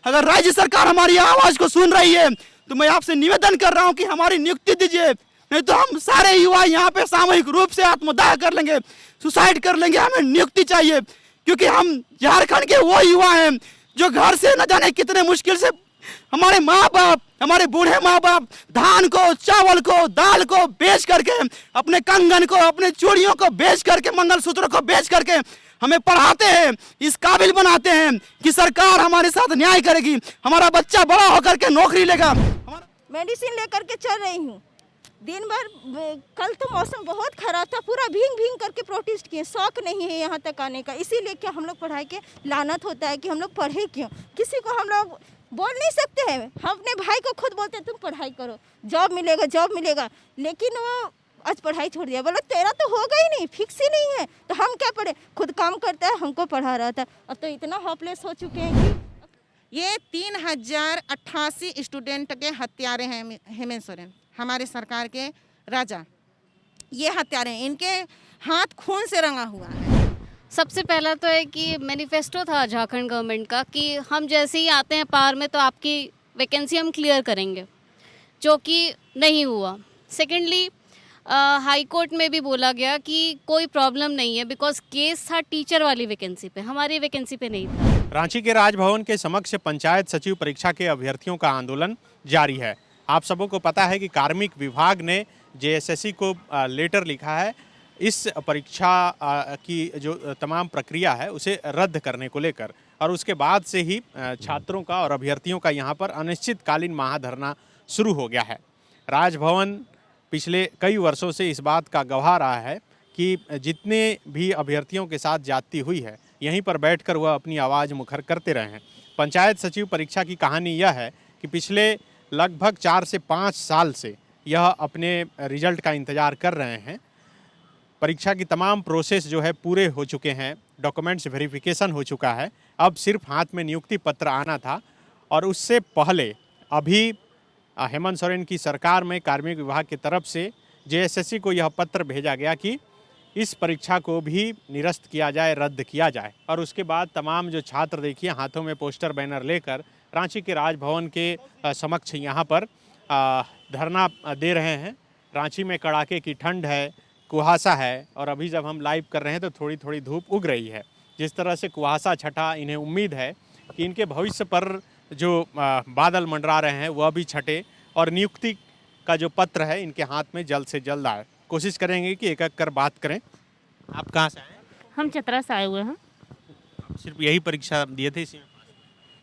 अगर राज्य सरकार हमारी आवाज़ को सुन रही है तो मैं आपसे निवेदन कर रहा हूं कि हमारी नियुक्ति दीजिए, नहीं तो हम सारे युवा यहाँ पे सामूहिक रूप से आत्मदाह कर लेंगे, सुसाइड कर लेंगे। हमें नियुक्ति चाहिए, क्योंकि हम झारखंड के वो युवा हैं जो घर से न जाने कितने मुश्किल से हमारे माँ बाप, हमारे बूढ़े माँ बाप धान को, चावल को, दाल को बेच करके, अपने कंगन को, अपने चूड़ियों को बेच करके, मंगलसूत्र को बेच करके हमें पढ़ाते हैं, इस काबिल बनाते हैं कि सरकार हमारे साथ न्याय करेगी, हमारा बच्चा बड़ा होकर के नौकरी लेगा। मेडिसिन लेकर के चल रही हूँ। दिन भर, कल तो मौसम बहुत खराब था, पूरा भींग भींग करके प्रोटेस्ट किए। शौक नहीं है यहाँ तक आने का, इसीलिए क्या हम लोग पढ़ाई के लानत होता है कि हम लोग पढ़े क्यों। किसी को हम लोग बोल नहीं सकते हैं। हम अपने भाई को खुद बोलते हैं तुम पढ़ाई करो, जॉब मिलेगा, जॉब मिलेगा, लेकिन वो आज पढ़ाई छोड़ दिया। बोला तेरा तो होगा ही नहीं, फिक्स ही नहीं है, तो हम क्या पढ़े। खुद काम करता है, हमको पढ़ा रहा था। अब तो इतना होपलेस हो चुके हैं कि ये 3088 स्टूडेंट के हत्यारे हैं हेमंत सोरेन, हमारे सरकार के राजा। ये हत्यारे हैं, इनके हाथ खून से रंगा हुआ है। सबसे पहला तो है कि मैनिफेस्टो था झारखंड गवर्नमेंट का कि हम जैसे ही आते हैं पावर में तो आपकी वैकेंसी हम क्लियर करेंगे, जो कि नहीं हुआ। सेकेंडली हाई कोर्ट में भी बोला गया कि कोई प्रॉब्लम नहीं है, बिकॉज केस था टीचर वाली वैकेंसी पे, हमारी वैकेंसी पे नहीं था। रांची के राजभवन के समक्ष पंचायत सचिव परीक्षा के अभ्यर्थियों का आंदोलन जारी है। आप सबों को पता है कि कार्मिक विभाग ने जेएसएससी को लेटर लिखा है इस परीक्षा की जो तमाम प्रक्रिया है उसे रद्द करने को लेकर, और उसके बाद से ही छात्रों का और अभ्यर्थियों का यहाँ पर अनिश्चितकालीन महाधरना शुरू हो गया है। राजभवन पिछले कई वर्षों से इस बात का गवाह रहा है कि जितने भी अभ्यर्थियों के साथ ज्यादती हुई है यहीं पर बैठकर वह अपनी आवाज़ मुखर करते रहे हैं। पंचायत सचिव परीक्षा की कहानी यह है कि पिछले लगभग 4 से 5 साल से यह अपने रिजल्ट का इंतज़ार कर रहे हैं। परीक्षा की तमाम प्रोसेस जो है पूरे हो चुके हैं, डॉक्यूमेंट्स वेरिफिकेशन हो चुका है, अब सिर्फ हाथ में नियुक्ति पत्र आना था। और उससे पहले अभी हेमंत सोरेन की सरकार में कार्मिक विभाग की तरफ से जेएसएससी को यह पत्र भेजा गया कि इस परीक्षा को भी निरस्त किया जाए, रद्द किया जाए। और उसके बाद तमाम जो छात्र देखिए हाथों में पोस्टर बैनर लेकर रांची के राजभवन के समक्ष यहाँ पर धरना दे रहे हैं। रांची में कड़ाके की ठंड है, कुहासा है, और अभी जब हम लाइव कर रहे हैं तो थोड़ी थोड़ी धूप उग रही है। जिस तरह से कुहासा छटा, इन्हें उम्मीद है कि इनके भविष्य पर जो बादल मंडरा रहे हैं वह भी छटे और नियुक्ति का जो पत्र है इनके हाथ में जल्द से जल्द आए। कोशिश करेंगे कि एक एक कर बात करें। आप कहाँ से आए? हम चतरा से आए हुए हैं। सिर्फ यही परीक्षा दिए थे इसी में?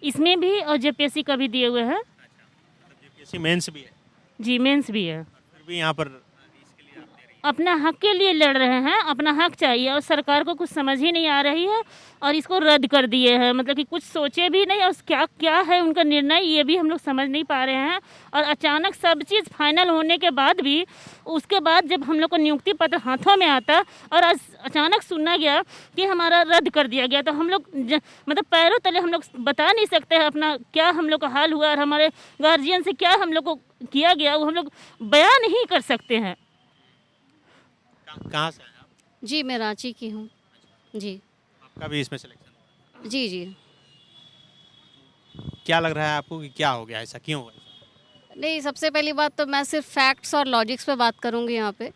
इसमें भी और जेपीएससी का भी दिए हुए हैं। जेपीएससी मेंस भी है? जी मेंस भी है। फिर भी यहाँ पर इसके लिए आप दे रही हैं? अपना हक के लिए लड़ रहे हैं, अपना हक चाहिए और सरकार को कुछ समझ ही नहीं आ रही है और इसको रद्द कर दिए हैं। मतलब कि कुछ सोचे भी नहीं और क्या क्या है उनका निर्णय ये भी हम लोग समझ नहीं पा रहे हैं। और अचानक सब चीज़ फाइनल होने के बाद भी उसके बाद जब हम लोग को नियुक्ति पत्र हाथों में आता और अचानक सुनना गया कि हमारा रद्द कर दिया गया, तो हम लोग मतलब पैरों तले हम लोग बता नहीं सकते हैं अपना क्या हम लोग का हाल हुआ और हमारे गार्जियन से क्या हम लोग को किया गया वो हम लोग बयान नहीं कर सकते हैं। कहाँ से आए आप? जी मैं रांची की हूँ। जी आपका भी इसमें सिलेक्शन? जी जी क्या लग रहा है आपको कि क्या हो गया, ऐसा क्यों हुआ? नहीं, सबसे पहली बात तो मैं सिर्फ फैक्ट्स और लॉजिक्स पे बात करूँगी यहाँ पे।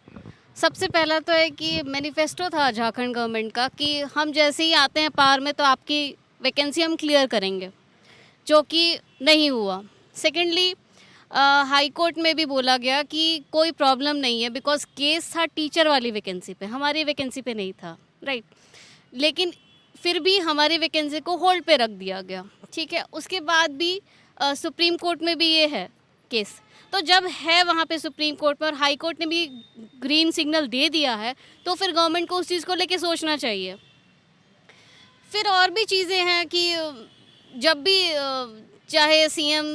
सबसे पहला तो है कि मैनिफेस्टो था झारखंड गवर्नमेंट का कि हम जैसे ही आते हैं पावर में तो आपकी वैकेंसी हम क्लियर करेंगे, जो कि नहीं हुआ। सेकेंडली हाई कोर्ट में भी बोला गया कि कोई प्रॉब्लम नहीं है, बिकॉज केस था टीचर वाली वैकेंसी पे, हमारी वैकेंसी पे नहीं था, राइट। लेकिन फिर भी हमारी वैकेंसी को होल्ड पे रख दिया गया, ठीक है। उसके बाद भी सुप्रीम कोर्ट में भी ये है केस। तो जब है वहाँ पे सुप्रीम कोर्ट में और हाई कोर्ट ने भी ग्रीन सिग्नल दे दिया है तो फिर गवर्नमेंट को उस चीज़ को लेके सोचना चाहिए। फिर और भी चीज़ें हैं कि जब भी चाहे सीएम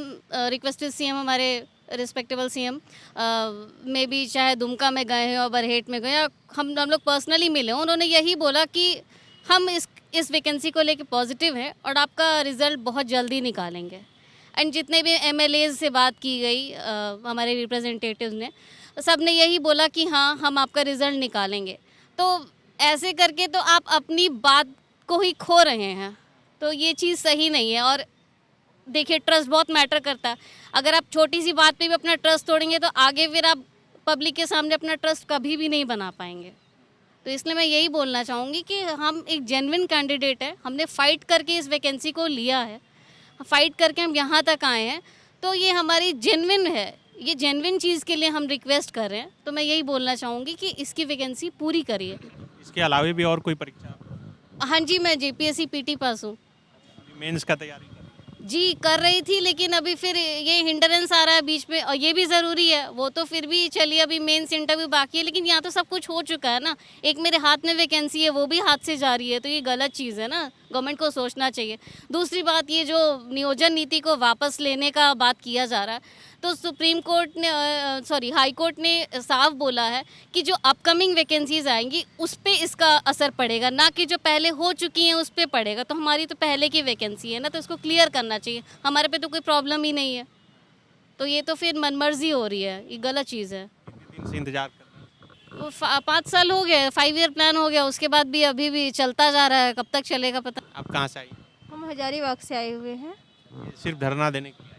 रिक्वेस्टेड सीएम हमारे रिस्पेक्टेबल सीएम में भी चाहे दुमका में गए हैं और बरहेट में गए या हम लोग पर्सनली मिले, उन्होंने यही बोला कि हम इस वैकेंसी को लेके पॉजिटिव हैं और आपका रिज़ल्ट बहुत जल्दी निकालेंगे। एंड जितने भी एमएलए से बात की गई हमारे रिप्रेजेंटेटिव्स ने, सब ने यही बोला कि हाँ हम आपका रिज़ल्ट निकालेंगे। तो ऐसे करके तो आप अपनी बात को ही खो रहे हैं, तो ये चीज़ सही नहीं है। और देखिए ट्रस्ट बहुत मैटर करता है। अगर आप छोटी सी बात पे भी अपना ट्रस्ट तोड़ेंगे तो आगे फिर आप पब्लिक के सामने अपना ट्रस्ट कभी भी नहीं बना पाएंगे। तो इसलिए मैं यही बोलना चाहूँगी कि हम एक जेन्युइन कैंडिडेट है, हमने फ़ाइट करके इस वैकेंसी को लिया है, फ़ाइट करके हम यहाँ तक आए हैं, तो ये हमारी जेन्युइन है, ये जेन्युइन चीज़ के लिए हम रिक्वेस्ट कर रहे हैं। तो मैं यही बोलना चाहूँगी कि इसकी वैकेंसी पूरी करिए। इसके अलावा भी और कोई परीक्षा? हाँ जी, मैं JPSC PT पास हूँ मेंस का तैयारी कर रही जी, कर रही थी, लेकिन अभी फिर ये हिंडरेंस आ रहा है बीच में, और ये भी ज़रूरी है, वो तो फिर भी चलिए अभी मेंस इंटरव्यू बाकी है, लेकिन यहाँ तो सब कुछ हो चुका है ना। एक मेरे हाथ में वैकेंसी है, वो भी हाथ से जा रही है, तो ये गलत चीज़ है ना, गवर्नमेंट को सोचना चाहिए। दूसरी बात, ये जो नियोजन नीति को वापस लेने का बात किया जा रहा है, तो सुप्रीम कोर्ट ने हाई कोर्ट ने साफ बोला है कि जो अपकमिंग वैकेंसीज आएंगी उस पे इसका असर पड़ेगा, ना कि जो पहले हो चुकी हैं उस पे पड़ेगा। तो हमारी तो पहले की वैकेंसी है ना, तो इसको क्लियर करना चाहिए, हमारे पे तो कोई प्रॉब्लम ही नहीं है। तो ये तो फिर मनमर्जी हो रही है, ये गलत चीज़ है। कितने दिन से इंतजार कर रहे हैं? 5 साल हो गए, 5 ईयर प्लान हो गया, उसके बाद भी अभी भी चलता जा रहा है, कब तक चलेगा पता। आप कहाँ से आई? हम हजारीबाग से आए हुए हैं। ये सिर्फ धरना देने के लिए आई?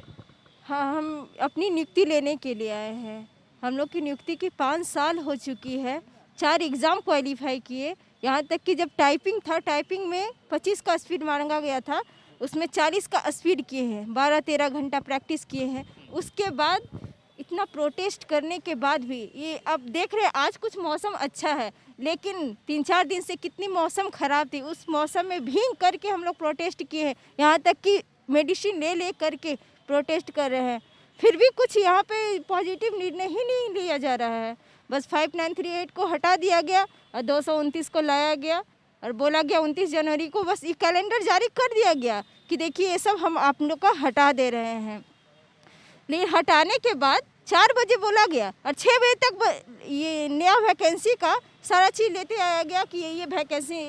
हाँ, हम अपनी नियुक्ति लेने के लिए आए हैं। हम लोग की नियुक्ति की 5 साल हो चुकी है, 4 एग्ज़ाम क्वालिफाई किए, यहाँ तक कि जब टाइपिंग था, टाइपिंग में 25 का स्पीड मांगा गया था, उसमें 40 का स्पीड किए हैं, 12-13 घंटा प्रैक्टिस किए हैं। उसके बाद इतना प्रोटेस्ट करने के बाद भी ये अब देख रहे हैं, आज कुछ मौसम अच्छा है, लेकिन 3-4 दिन से कितनी मौसम ख़राब थी, उस मौसम में भीग करके हम लोग प्रोटेस्ट किए हैं, यहाँ तक कि मेडिसिन ले करके प्रोटेस्ट कर रहे हैं। फिर भी कुछ यहाँ पे पॉजिटिव निर्णय ही नहीं लिया जा रहा है। बस 5938 को हटा दिया गया और 229 को लाया गया और बोला गया 29 जनवरी को बस ये कैलेंडर जारी कर दिया गया कि देखिए ये सब हम आप लोग का हटा दे रहे हैं। लेकिन हटाने के बाद 4 बजे बोला गया और 6 बजे तक ये नया वैकेंसी का सारा चीज़ लेते आया गया कि ये वैकेंसी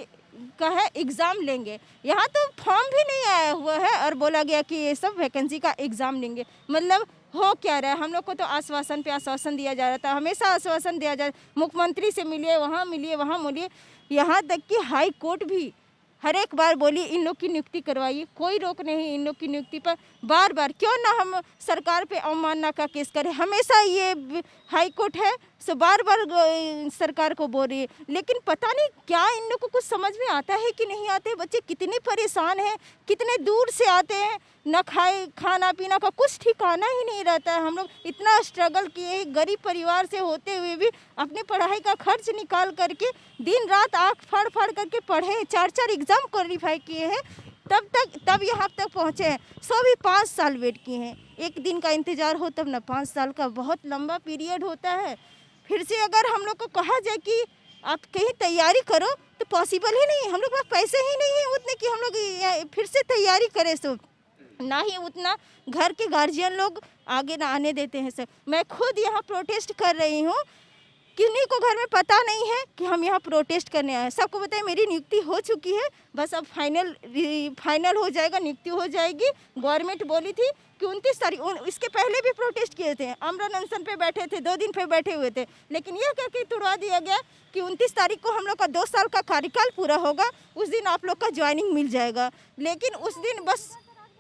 का है, एग्ज़ाम लेंगे। यहाँ तो फॉर्म भी नहीं आया हुआ है और बोला गया कि ये सब वैकेंसी का एग्ज़ाम लेंगे। मतलब हो क्या रहा है, हम लोग को तो आश्वासन पे आश्वासन दिया जा रहा था, हमेशा आश्वासन दिया जा रहा, मुख्यमंत्री से मिलिए, वहाँ मिलिए, वहाँ मिलिए, यहाँ तक कि हाई कोर्ट भी हर एक बार बोली इन लोग की नियुक्ति करवाइए, कोई रोक नहीं इन लोग की नियुक्ति पर। बार बार क्यों ना हम सरकार पे अवमानना का केस करें, हमेशा ये हाई कोर्ट है सो बार बार सरकार को बोल रही है, लेकिन पता नहीं क्या इन लोग को कुछ समझ में आता है कि नहीं आते। बच्चे कितने परेशान हैं, कितने दूर से आते हैं, न खाना पीना का कुछ ठिकाना ही नहीं रहता है। हम लोग इतना स्ट्रगल किए, गरीब परिवार से होते हुए भी अपनी पढ़ाई का खर्च निकाल करके दिन रात आँख फाड़ करके पढ़े, 4 एग्ज़ाम क्वालिफाई किए हैं, तब यहाँ तक पहुँचे हैं। सो भी 5 साल वेट किए हैं, एक दिन का इंतज़ार हो तब ना, 5 साल का बहुत लंबा पीरियड होता है। फिर से अगर हम लोग को कहा जाए कि आप कहीं तैयारी करो तो पॉसिबल ही नहीं है, हम लोग के पास पैसे ही नहीं है उतने कि हम लोग फिर से तैयारी करें। सो ना ही उतना घर के गार्जियन लोग आगे ना आने देते हैं सर। मैं खुद यहाँ प्रोटेस्ट कर रही हूँ, किन्हीं को घर में पता नहीं है कि हम यहाँ प्रोटेस्ट करने आए हैं। सबको बताए मेरी नियुक्ति हो चुकी है, बस अब फाइनल हो जाएगा, नियुक्ति हो जाएगी। गवर्नमेंट बोली थी कि 29 तारीख, इसके पहले भी प्रोटेस्ट किए थे, आमरण अनशन पे बैठे थे, 2 दिन पे बैठे हुए थे, लेकिन यह कह के तुड़वा दिया गया कि 29 तारीख को हम लोग का 2 साल का कार्यकाल पूरा होगा, उस दिन आप लोग का ज्वाइनिंग मिल जाएगा। लेकिन उस दिन बस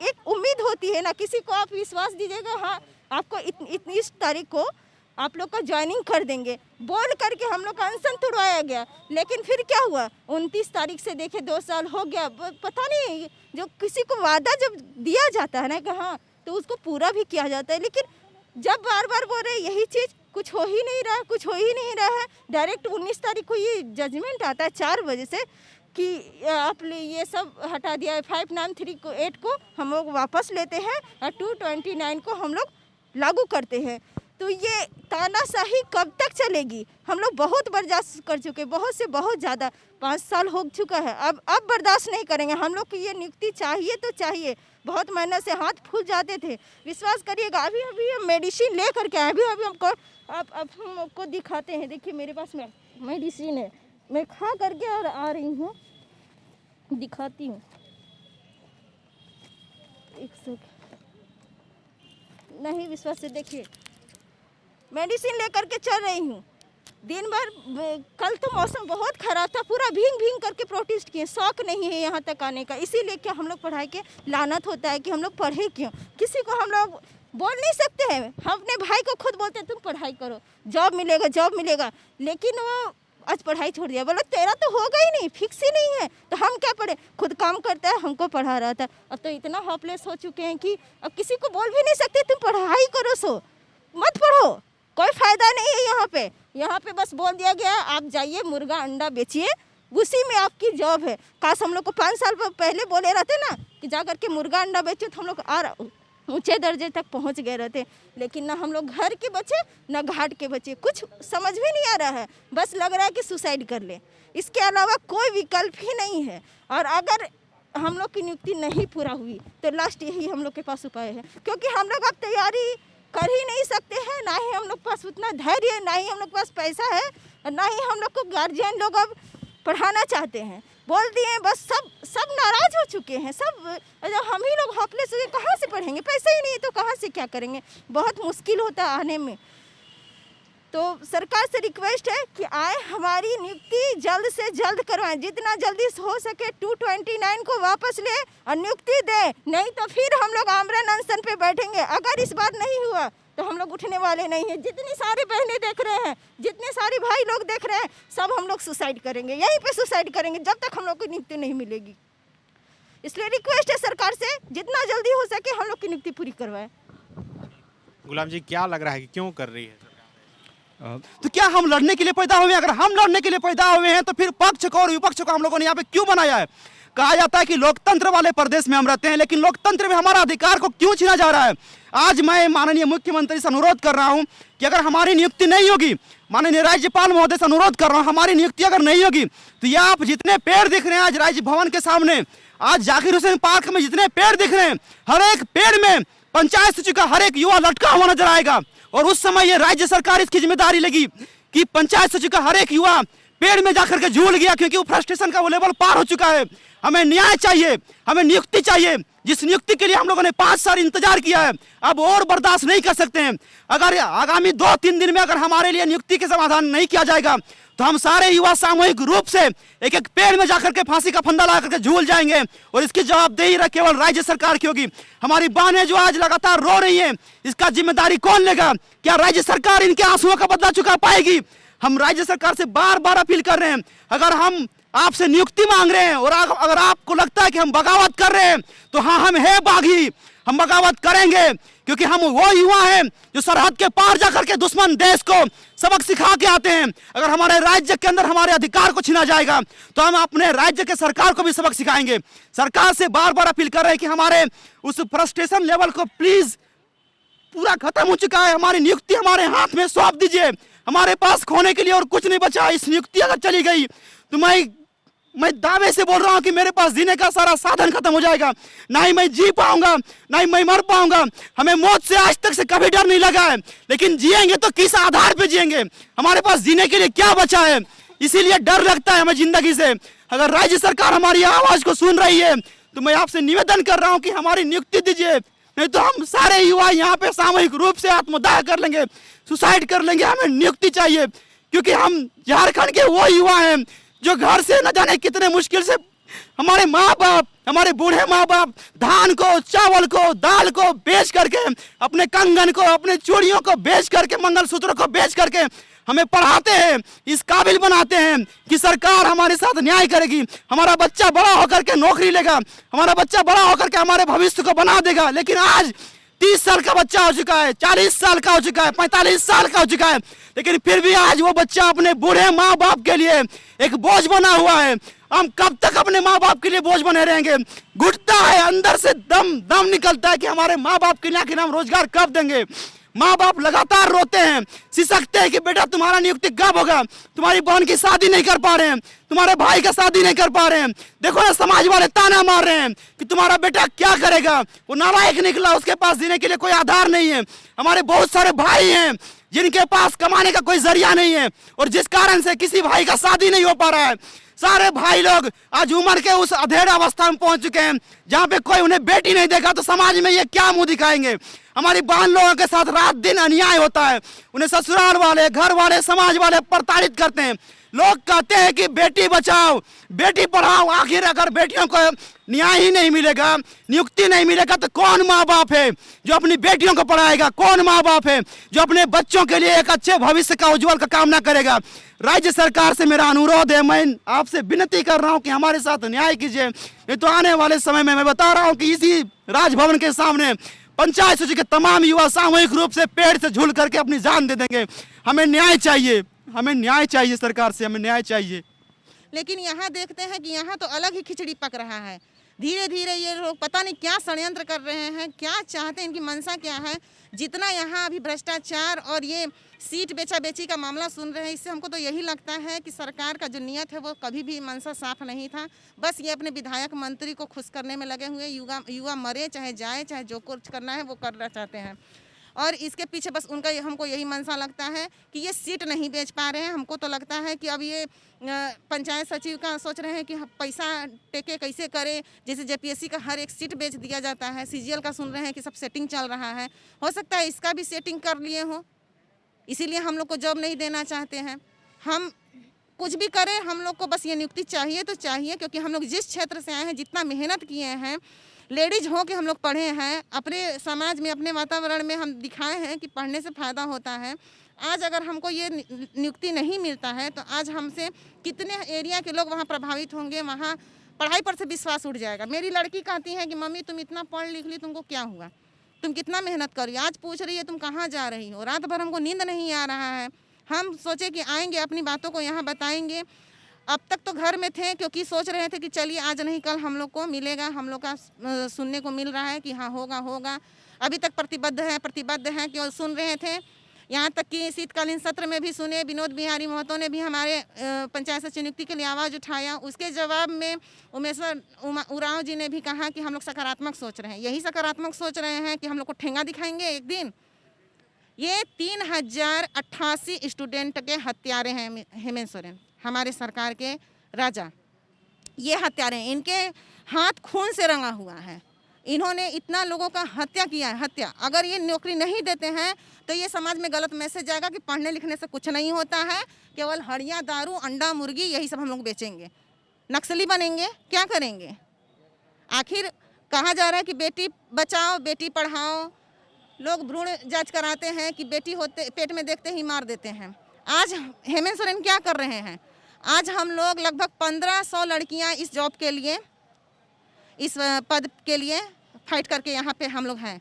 एक उम्मीद होती है ना, किसी को आप विश्वास दीजिएगा हाँ आपको इस तारीख को आप लोग का ज्वाइनिंग कर देंगे, बोल करके हम लोग का अनशन तुड़वाया गया। लेकिन फिर क्या हुआ, 29 तारीख से देखे 2 साल हो गया, पता नहीं, जो किसी को वादा जब दिया जाता है ना कि हाँ, तो उसको पूरा भी किया जाता है। लेकिन जब बार बार बोल रहे यही चीज़, कुछ हो ही नहीं रहा है, कुछ हो ही नहीं रहा है। डायरेक्ट 19 तारीख को ये जजमेंट आता है 4 बजे से कि आप ये सब हटा दिया है, 5938 को हम लोग वापस लेते हैं और 229 को हम लोग लागू करते हैं। तो ये तानाशाही कब तक चलेगी? हम लोग बहुत बर्दाश्त कर चुके, बहुत से बहुत ज़्यादा, 5 साल हो चुका है, अब बर्दाश्त नहीं करेंगे। हम लोग को ये नियुक्ति चाहिए तो चाहिए, बहुत मेहनत से हाथ फूल जाते थे, विश्वास करिएगा। अभी हम मेडिसिन ले करके आए, अभी हमको अब हम आपको दिखाते हैं, देखिए मेरे पास मेडिसिन है, मैं खा करके और आ रही हूँ, दिखाती हूँ। एक सेकंड, नहीं विश्वास से देखिए, मेडिसिन लेकर के चल रही हूँ, दिन भर कल तो मौसम बहुत ख़राब था, पूरा भींग भींग करके प्रोटेस्ट किए। शौक नहीं है यहाँ तक आने का, इसीलिए क्या हम लोग पढ़ाई के लानत होता है कि हम लोग पढ़े क्यों। किसी को हम लोग बोल नहीं सकते हैं। हम अपने भाई को खुद बोलते हैं तुम पढ़ाई करो, जॉब मिलेगा जॉब मिलेगा, लेकिन वो आज पढ़ाई छोड़ दिया। बोला तेरा तो होगा ही नहीं, फिक्स ही नहीं है, तो हम क्या पढ़े। खुद काम करता है, हमको पढ़ा रहा था। अब तो इतना होपलेस हो चुके हैं कि अब किसी को बोल भी नहीं सकते तुम पढ़ाई करो, सो मत पढ़ो, कोई फ़ायदा नहीं है यहाँ पे। यहाँ पे बस बोल दिया गया आप जाइए मुर्गा अंडा बेचिए, उसी में आपकी जॉब है। काश हम लोग को 5 साल पहले बोले रहते ना कि जा करके मुर्गा अंडा बेचो, तो हम लोग और ऊंचे दर्जे तक पहुंच गए रहते। लेकिन ना हम लोग घर के बचे ना घाट के बचे, कुछ समझ भी नहीं आ रहा है। बस लग रहा है कि सुसाइड कर ले, इसके अलावा कोई विकल्प ही नहीं है। और अगर हम लोग की नियुक्ति नहीं पूरा हुई तो लास्ट यही हम लोग के पास उपाय है, क्योंकि हम लोग अब तैयारी कर ही नहीं सकते हैं। ना ही हम लोग के पास उतना धैर्य है, ना ही हम लोग के पास पैसा है, और ना ही हम लोग को गार्जियन लोग अब पढ़ाना चाहते हैं। बोल दिए बस, सब नाराज हो चुके हैं। सब जब हम ही लोग होपलेस हो गए, कहाँ से पढ़ेंगे, पैसा ही नहीं है तो कहाँ से क्या करेंगे। बहुत मुश्किल होता है आने में। तो सरकार से रिक्वेस्ट है कि आए, हमारी नियुक्ति जल्द से जल्द करवाएं, जितना जल्दी हो सके 229 को वापस ले और नियुक्ति दे, नहीं तो फिर हम लोग आमरण अनशन पे बैठेंगे। अगर इस बार नहीं हुआ तो हम लोग उठने वाले नहीं हैं। जितनी सारी बहनें देख रहे हैं, जितने सारे भाई लोग देख रहे हैं, सब हम लोग सुसाइड करेंगे, यहीं पे सुसाइड करेंगे जब तक हम लोग को नियुक्ति नहीं मिलेगी। इसलिए रिक्वेस्ट है सरकार से, जितना जल्दी हो सके हम लोग की नियुक्ति पूरी करवाएं। गुलाम जी, क्या लग रहा है कि क्यों कर रही है? तो क्या हम लड़ने के लिए पैदा हुए हैं? अगर हम लड़ने के लिए पैदा हुए हैं तो फिर पक्ष को और विपक्ष को हम लोगों ने यहाँ पे क्यों बनाया है? कहा जाता है कि लोकतंत्र वाले प्रदेश में हम रहते हैं, लेकिन लोकतंत्र में हमारा अधिकार को क्यों छीना जा रहा है? आज मैं माननीय मुख्यमंत्री से अनुरोध कर रहा हूं कि अगर हमारी नियुक्ति नहीं होगी, माननीय राज्यपाल महोदय से अनुरोध कर रहा हूं, हमारी नियुक्ति अगर नहीं होगी तो ये आप जितने पेड़ दिख रहे हैं आज राजभवन के सामने, आज जाकिर हुसैन पार्क में जितने पेड़ दिख रहे हैं, हर एक पेड़ में पंचायत सचिव का हर एक युवा लटका हुआ नजर आएगा। और उस समय ये राज्य सरकार इसकी जिम्मेदारी लेगी कि पंचायत सचिव का हर एक युवा पेड़ में जाकर के झूल गया, क्योंकि वो फ्रस्ट्रेशन का वो लेवल पार हो चुका है। हमें न्याय चाहिए, हमें नियुक्ति चाहिए, जिस नियुक्ति के लिए हम लोगों ने 5 साल इंतजार किया है, अब और बर्दाश्त नहीं कर सकते हैं। अगर आगामी 2-3 दिन में अगर हमारे लिए नियुक्ति के समाधान नहीं किया जाएगा तो हम सारे युवा सामूहिक रूप से एक एक पेड़ में जाकर के फांसी का फंदा लगा करके झूल जाएंगे। और इसकी जवाबदेही केवल राज्य सरकार की होगी। हमारी बहनें जो आज लगातार रो रही हैं, इसका जिम्मेदारी कौन लेगा? क्या राज्य सरकार इनके आंसुओं का बदला चुका पाएगी? हम राज्य सरकार से बार बार अपील कर रहे हैं, अगर हम आपसे नियुक्ति मांग रहे हैं और अगर आपको लगता है कि हम बगावत कर रहे हैं तो हाँ, हम है बागी, हम बगावत करेंगे, क्योंकि हम वो युवा हैं जो सरहद के पार जाकर के दुश्मन देश को सबक सिखा के आते हैं। अगर हमारे राज्य के अंदर हमारे अधिकार को छीना जाएगा तो हम अपने राज्य के सरकार को भी सबक सिखाएंगे। सरकार से बार बार अपील कर रहे हैं कि हमारे उस फ्रस्ट्रेशन लेवल को प्लीज, पूरा खत्म हो चुका है, हमारी नियुक्ति हमारे हाथ में सौंप दीजिए। हमारे पास खोने के लिए और कुछ नहीं बचा। इस नियुक्ति अगर चली गई तो मैं दावे से बोल रहा हूं कि मेरे पास जीने का सारा साधन खत्म हो जाएगा। ना ही मैं जी पाऊंगा, ना ही मैं मर पाऊंगा। हमें मौत से आज तक से कभी डर नहीं लगा है, लेकिन जिएंगे तो किस आधार पे जिएंगे? हमारे पास जीने के लिए क्या बचा है? इसीलिए डर लगता है हमें जिंदगी से। अगर राज्य सरकार हमारी आवाज को सुन रही है तो मैं आपसे निवेदन कर रहा हूँ कि हमारी नियुक्ति दीजिए, नहीं तो हम सारे युवा यहाँ पे सामूहिक रूप से आत्मदाह कर लेंगे, सुसाइड कर लेंगे। हमें नियुक्ति चाहिए, क्योंकि हम झारखंड के वो युवा हैं जो घर से न जाने कितने मुश्किल से हमारे माँ बाप, हमारे बूढ़े माँ बाप धान को, चावल को, दाल को बेच करके, अपने कंगन को, अपने चूड़ियों को बेच करके, मंगलसूत्र को बेच करके हमें पढ़ाते हैं, इस काबिल बनाते हैं कि सरकार हमारे साथ न्याय करेगी, हमारा बच्चा बड़ा होकर के नौकरी लेगा, हमारा बच्चा बड़ा होकर के हमारे भविष्य को बना देगा। लेकिन आज 30 साल का बच्चा हो चुका है, 40 साल का हो चुका है, 45 साल का हो चुका है, लेकिन फिर भी आज वो बच्चा अपने बूढ़े माँ बाप के लिए एक बोझ बना हुआ है। हम कब तक अपने माँ बाप के लिए बोझ बने रहेंगे? घुटता है, अंदर से दम निकलता है कि हमारे माँ बाप के लिए हम रोजगार कब देंगे। माँ बाप लगातार रोते हैं, सिसकते हैं कि बेटा तुम्हारा नियुक्ति कब होगा, तुम्हारी बहन की शादी नहीं कर पा रहे हैं, तुम्हारे भाई का शादी नहीं कर पा रहे हैं। देखो ना समाज वाले ताना मार रहे हैं कि तुम्हारा बेटा क्या करेगा, वो नालायक निकला, उसके पास जीने के लिए कोई आधार नहीं है। हमारे बहुत सारे भाई हैं जिनके पास कमाने का कोई जरिया नहीं है और जिस कारण से किसी भाई का शादी नहीं हो पा रहा है। सारे भाई लोग आज उम्र के उस अधेड़ अवस्था में पहुंच चुके हैं जहां पे कोई उन्हें बेटी नहीं देखा तो समाज में ये क्या मुंह दिखाएंगे। हमारी बहन लोगों के साथ रात दिन अन्याय होता है, उन्हें ससुराल वाले, घर वाले, समाज वाले प्रताड़ित करते हैं। लोग कहते हैं कि बेटी बचाओ, बेटी पढ़ाओ। आखिर अगर बेटियों को न्याय ही नहीं मिलेगा, नियुक्ति नहीं मिलेगा तो कौन माँ बाप है जो अपनी बेटियों को पढ़ाएगा? कौन माँ बाप है जो अपने बच्चों के लिए एक अच्छे भविष्य का उज्जवल का कामना करेगा? राज्य सरकार से मेरा अनुरोध है, मैं आपसे विनती कर रहा हूं कि हमारे साथ न्याय कीजिए। नहीं तो आने वाले समय में मैं बता रहा हूं कि इसी राजभवन के सामने पंचायत सचिव के तमाम युवा सामूहिक रूप से पेड़ से झूल करके अपनी जान दे देंगे। हमें न्याय चाहिए, हमें न्याय चाहिए, सरकार से हमें न्याय चाहिए। लेकिन यहाँ देखते हैं कि यहाँ तो अलग ही खिचड़ी पक रहा है। धीरे धीरे ये लोग पता नहीं क्या षड्यंत्र कर रहे हैं, क्या चाहते हैं, इनकी मंशा क्या है। जितना यहाँ अभी भ्रष्टाचार और ये सीट बेचा बेची का मामला सुन रहे हैं, इससे हमको तो यही लगता है कि सरकार का जो नियत है वो कभी भी मंशा साफ नहीं था। बस ये अपने विधायक मंत्री को खुश करने में लगे हुए, युवा मरे चाहे जाए, चाहे जो कुछ करना है वो करना चाहते हैं। और इसके पीछे बस उनका हमको यही मंशा लगता है कि ये सीट नहीं बेच पा रहे हैं। हमको तो लगता है कि अब ये पंचायत सचिव का सोच रहे हैं कि पैसा टेके कैसे करें। जैसे जेपीएससी का हर एक सीट बेच दिया जाता है, सीजीएल का सुन रहे हैं कि सब सेटिंग चल रहा है। हो सकता है इसका भी सेटिंग कर लिए हो, इसीलिए हम लोग को जॉब नहीं देना चाहते हैं। हम कुछ भी करें, हम लोग को बस ये नियुक्ति चाहिए तो चाहिए, क्योंकि हम लोग जिस क्षेत्र से आए हैं, जितना मेहनत किए हैं, लेडीज हो के हम लोग पढ़े हैं, अपने समाज में, अपने वातावरण में हम दिखाए हैं कि पढ़ने से फ़ायदा होता है। आज अगर हमको ये नियुक्ति नहीं मिलता है तो आज हमसे कितने एरिया के लोग वहाँ प्रभावित होंगे, वहाँ पढ़ाई पर से विश्वास उठ जाएगा। मेरी लड़की कहती है कि मम्मी तुम इतना पढ़ लिख ली, तुमको क्या हुआ, तुम कितना मेहनत करी, आज पूछ रही है तुम कहाँ जा रही हो। रात भर हमको नींद नहीं आ रहा है। हम सोचे कि आएंगे, अपनी बातों को यहाँ बताएंगे। अब तक तो घर में थे, क्योंकि सोच रहे थे कि चलिए आज नहीं कल हम लोग को मिलेगा, हम लोग का सुनने को मिल रहा है कि हाँ होगा। अभी तक प्रतिबद्ध हैं कि सुन रहे थे। यहाँ तक कि शीतकालीन सत्र में भी सुने, विनोद बिहारी महतो ने भी हमारे पंचायत सचिव नियुक्ति के लिए आवाज़ उठाया। उसके जवाब में उमेश्वर उरांव जी ने भी कहा कि हम लोग सकारात्मक सोच रहे हैं। यही सकारात्मक सोच रहे हैं कि हम लोग को ठेंगा दिखाएंगे एक दिन। ये 3088 स्टूडेंट के हत्यारे हैं हेमंत सोरेन, हमारे सरकार के राजा। ये हत्यारे हैं, इनके हाथ खून से रंगा हुआ है। इन्होंने इतना लोगों का हत्या किया है, हत्या। अगर ये नौकरी नहीं देते हैं तो ये समाज में गलत मैसेज जाएगा कि पढ़ने लिखने से कुछ नहीं होता है, केवल हड़िया, दारू, अंडा, मुर्गी यही सब हम लोग बेचेंगे, नक्सली बनेंगे, क्या करेंगे। आखिर कहा जा रहा है कि बेटी बचाओ बेटी पढ़ाओ। लोग भ्रूण जांच कराते हैं कि बेटी होते पेट में देखते ही मार देते हैं। आज हेमंत सोरेन क्या कर रहे हैं? आज हम लोग लगभग 1500 लड़कियां इस जॉब के लिए, इस पद के लिए फाइट करके यहाँ पे हम लोग हैं।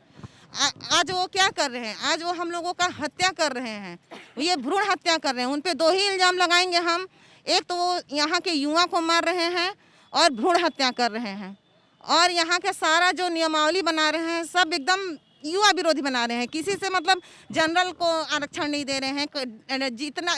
आज वो क्या कर रहे हैं? आज वो हम लोगों का हत्या कर रहे हैं, ये भ्रूण हत्या कर रहे हैं। उन पे 2 ही इल्ज़ाम लगाएंगे हम। एक तो वो यहाँ के युवा को मार रहे हैं और भ्रूण हत्या कर रहे हैं, और यहाँ के सारा जो नियमावली बना रहे हैं सब एकदम युवा विरोधी बना रहे हैं। किसी से मतलब जनरल को आरक्षण नहीं दे रहे हैं। जितना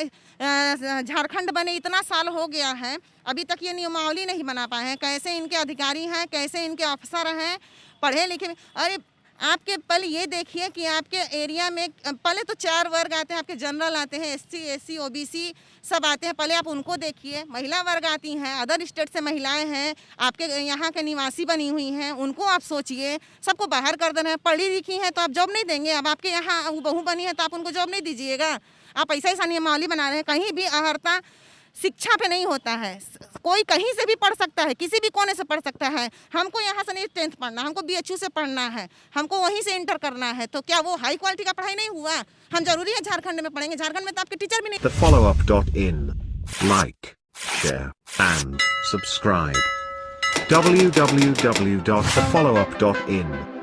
झारखंड बने इतना साल हो गया है, अभी तक ये नियमावली नहीं बना पाए हैं। कैसे इनके अधिकारी हैं, कैसे इनके अफसर हैं, पढ़े लिखे। अरे आपके पहले ये देखिए कि आपके एरिया में पहले तो 4 वर्ग आते हैं, आपके जनरल आते हैं, SC SC OBC सब आते हैं। पहले आप उनको देखिए। महिला वर्ग आती हैं, अदर स्टेट से महिलाएं हैं, आपके यहाँ के निवासी बनी हुई हैं, उनको आप सोचिए। सबको बाहर कर देना है। पढ़ी लिखी हैं तो आप जॉब नहीं देंगे। अब आपके यहाँ बहू बनी है तो आप उनको जॉब नहीं दीजिएगा। आप ऐसा नियमावली बना रहे हैं। कहीं भी अहर्ता शिक्षा पे नहीं होता है। कोई कहीं से भी पढ़ सकता है, किसी भी कोने से पढ़ सकता है। हमको यहाँ से नहीं 10th पढ़ना, हमको BHU से पढ़ना है, हमको वहीं से इंटर करना है। तो क्या वो हाई क्वालिटी का पढ़ाई नहीं हुआ? हम जरूरी है झारखंड में पढ़ेंगे? झारखंड में तो आपके टीचर भी नहीं। TheFollowUp.in. Like, share and subscribe. www.thefollowup.in